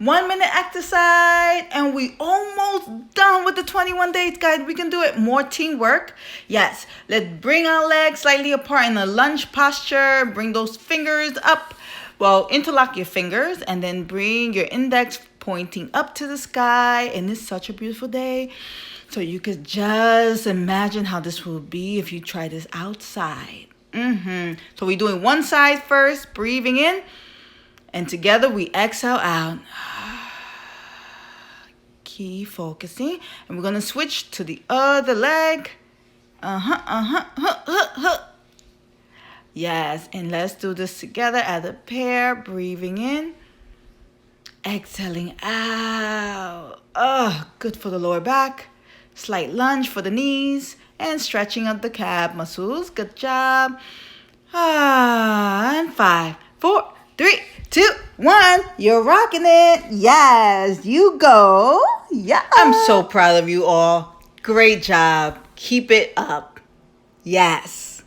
1 minute exercise, and we almost done with the 21 days, guys. We can do it. More teamwork. Yes. Let's bring our legs slightly apart in a lunge posture. Bring those fingers up. Well, interlock your fingers and then bring your index pointing up to the sky. And it's such a beautiful day. So you could just imagine how this will be if you try this outside. So we're doing one side first, breathing in. And together we exhale out. Keep focusing. And we're going to switch to the other leg. Yes, and let's do this together as a pair. Breathing in. Exhaling out. Good for the lower back. Slight lunge for the knees. And stretching up the calf muscles. Good job. And 5, 4, 3, 2, 1. You're rocking it. Yes, you go. Yeah. I'm so proud of you all. Great job. Keep it up. Yes.